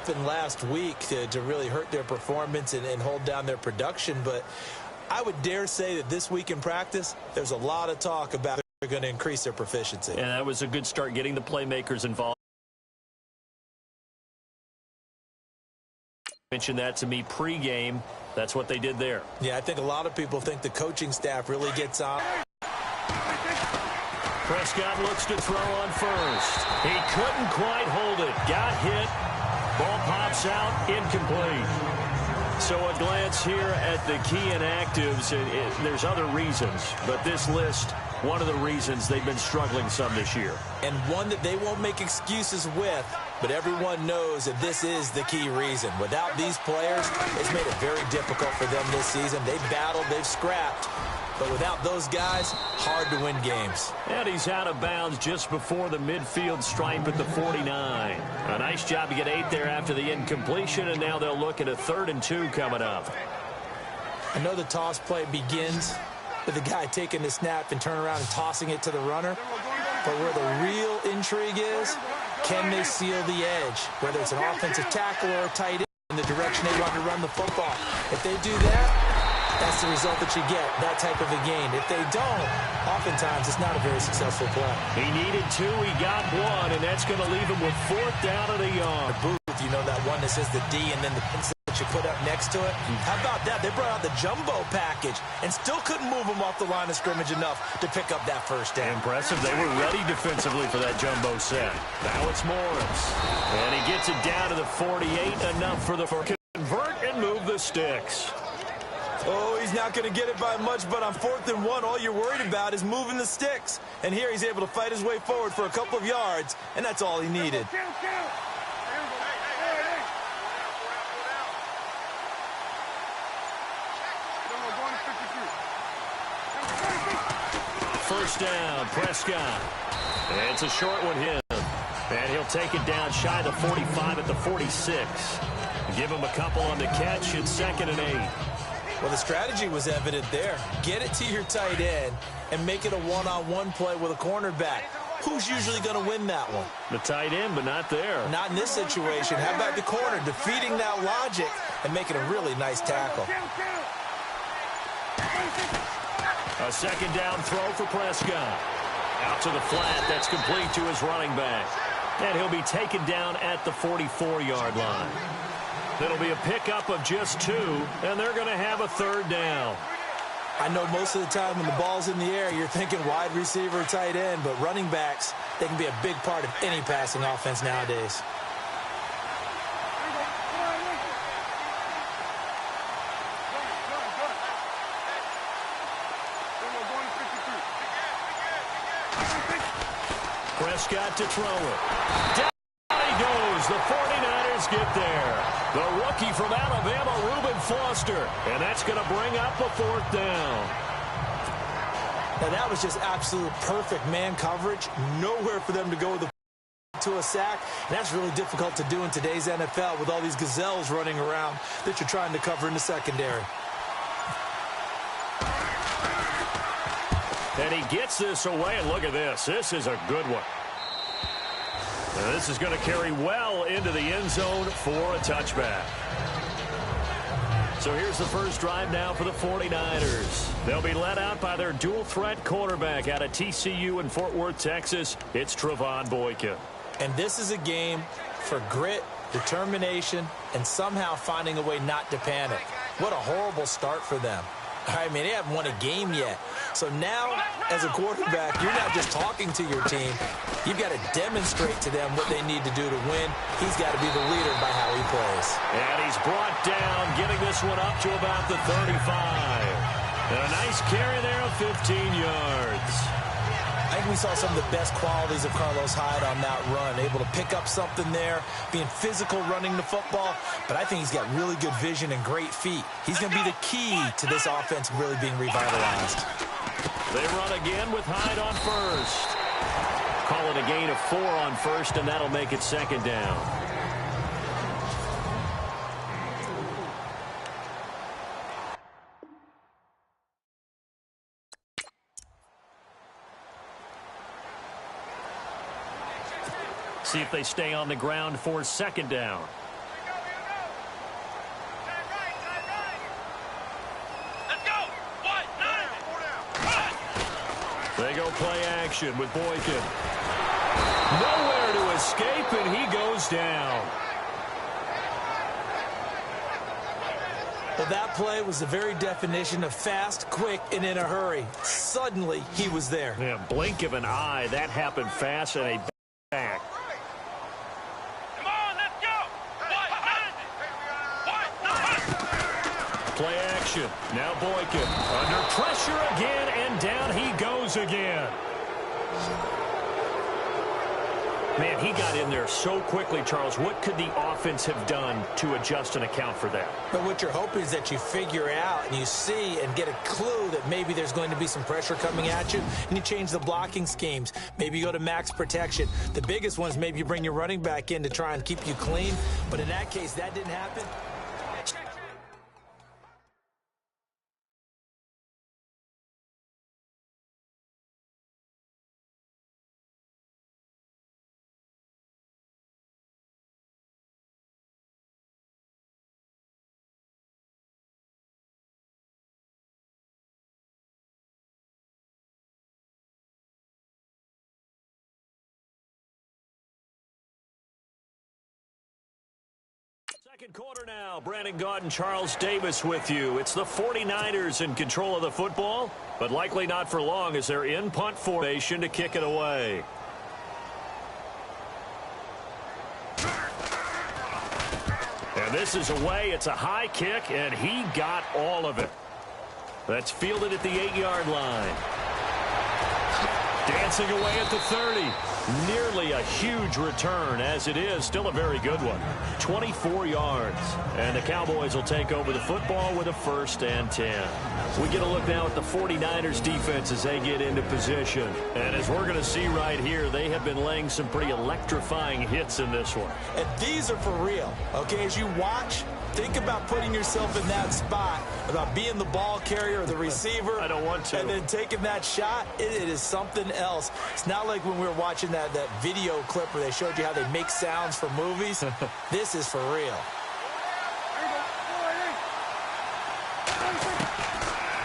happened last week to really hurt their performance and hold down their production, but I would dare say that this week in practice, there's a lot of talk about they're going to increase their proficiency. And that was a good start, getting the playmakers involved. Mentioned that to me pregame. That's what they did there. Yeah, I think a lot of people think the coaching staff really gets on. Prescott looks to throw on first. He couldn't quite hold it. Got hit. Ball pops out. Incomplete. So a glance here at the key inactives. There's other reasons, but this list, one of the reasons they've been struggling some this year. And one that they won't make excuses with, but everyone knows that this is the key reason. Without these players, it's made it very difficult for them this season. They've battled, they've scrapped. But without those guys, hard to win games. And he's out of bounds just before the midfield stripe at the 49. A nice job to get 8 there after the incompletion, and now they'll look at a 3rd and 2 coming up. I know the toss play begins with the guy taking the snap and turn around and tossing it to the runner. But where the real intrigue is, can they seal the edge? Whether it's an offensive tackle or a tight end in the direction they want to run the football. If they do that, that's the result that you get, that type of a gain. If they don't, oftentimes it's not a very successful play. He needed 2, he got 1, and that's going to leave him with 4th down at a yard. The booth, you know that one that says the D and then the pencil that you put up next to it? How about that? They brought out the jumbo package and still couldn't move him off the line of scrimmage enough to pick up that first down. Impressive. They were ready defensively for that jumbo set. Now it's Morris. And he gets it down to the 48, enough for the convert and move the sticks. Oh, he's not going to get it by much, but on 4th and 1, all you're worried about is moving the sticks. And here he's able to fight his way forward for a couple of yards, and that's all he needed. First down, Prescott. It's a short one him. And he'll take it down shy of the 45 at the 46. Give him a couple on the catch. It's 2nd and 8. Well, the strategy was evident there. Get it to your tight end and make it a one-on-one play with a cornerback. Who's usually going to win that one? The tight end, but not there. Not in this situation. How about the corner defeating that logic and making a really nice tackle? A 2nd down throw for Prescott. Out to the flat. That's complete to his running back. And he'll be taken down at the 44-yard line. It'll be a pickup of just 2, and they're going to have a 3rd down. I know most of the time when the ball's in the air, you're thinking wide receiver, tight end, but running backs, they can be a big part of any passing offense nowadays. Prescott to throw it. Down he goes. The 49ers get there. The rookie from Alabama, Reuben Foster. And that's going to bring up a 4th down. Now, that was just absolute perfect man coverage. Nowhere for them to go to a sack. And that's really difficult to do in today's NFL with all these gazelles running around that you're trying to cover in the secondary. And he gets this away, and look at this. This is a good one. And this is going to carry well into the end zone for a touchback. So here's the first drive now for the 49ers. They'll be led out by their dual-threat quarterback out of TCU in Fort Worth, Texas. It's Trevon Boykin. And this is a game for grit, determination, and somehow finding a way not to panic. What a horrible start for them. I mean, they haven't won a game yet. So now, as a quarterback, you're not just talking to your team. You've got to demonstrate to them what they need to do to win. He's got to be the leader by how he plays. And he's brought down, getting this one up to about the 35. And a nice carry there of 15 yards. I think we saw some of the best qualities of Carlos Hyde on that run. Able to pick up something there, being physical running the football. But I think he's got really good vision and great feet. He's going to be the key to this offense really being revitalized. They run again with Hyde on first. Call it a gain of 4 on first, and that'll make it 2nd down. See if they stay on the ground for 2nd down. They go play action with Boykin. Nowhere to escape, and he goes down. Well, that play was the very definition of fast, quick, and in a hurry. Suddenly, he was there. Yeah, blink of an eye. That happened fast and a back. Come on, let's go. Play action. Now Boykin. Under pressure again, and down he goes again. Man, he got in there so quickly, Charles. What could the offense have done to adjust and account for that? But what you're hoping is that you figure out and you see and get a clue that maybe there's going to be some pressure coming at you, and you change the blocking schemes. Maybe you go to max protection. The biggest one is maybe you bring your running back in to try and keep you clean. But in that case, that didn't happen. Second quarter now. Brandon Gaudin, Charles Davis with you. It's the 49ers in control of the football, but likely not for long as they're in punt formation to kick it away. And this is away. It's a high kick, and he got all of it. That's fielded at the 8-yard line. Dancing away at the 30. Nearly a huge return, as it is still a very good one. 24 yards. And the Cowboys will take over the football with a 1st and 10. We get a look now at the 49ers defense as they get into position. And as we're going to see right here, they have been laying some pretty electrifying hits in this one. And these are for real, okay? As you watch, think about putting yourself in that spot, about being the ball carrier or the receiver. I don't want to. And then taking that shot, it is something else. It's not like when we were watching that video clip where they showed you how they make sounds for movies. This is for real.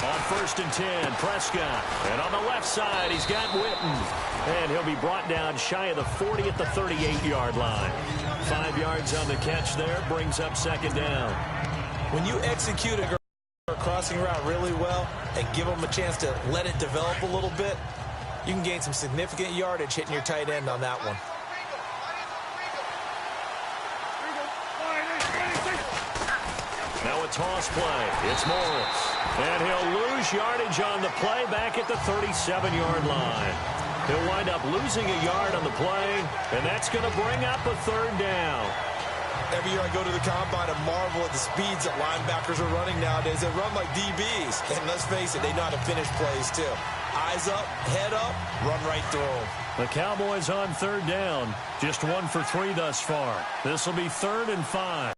On 1st and 10, Prescott. And on the left side, he's got Witten. And he'll be brought down shy of the 40 at the 38-yard line. 5 yards on the catch there, brings up 2nd down. When you execute a crossing route really well and give them a chance to let it develop a little bit, you can gain some significant yardage hitting your tight end on that one. Now a toss play. It's Morris. And he'll lose yardage on the play back at the 37-yard line. He'll wind up losing a yard on the play, and that's going to bring up a 3rd down. Every year I go to the combine and marvel at the speeds that linebackers are running nowadays. They run like DBs. And let's face it, they know how to finish plays too. Eyes up, head up, run right through them. The Cowboys on 3rd down. Just 1 for 3 thus far. This will be 3rd and 5.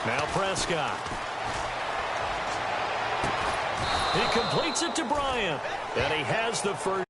Now Prescott. He completes it to Bryant. And he has the 1st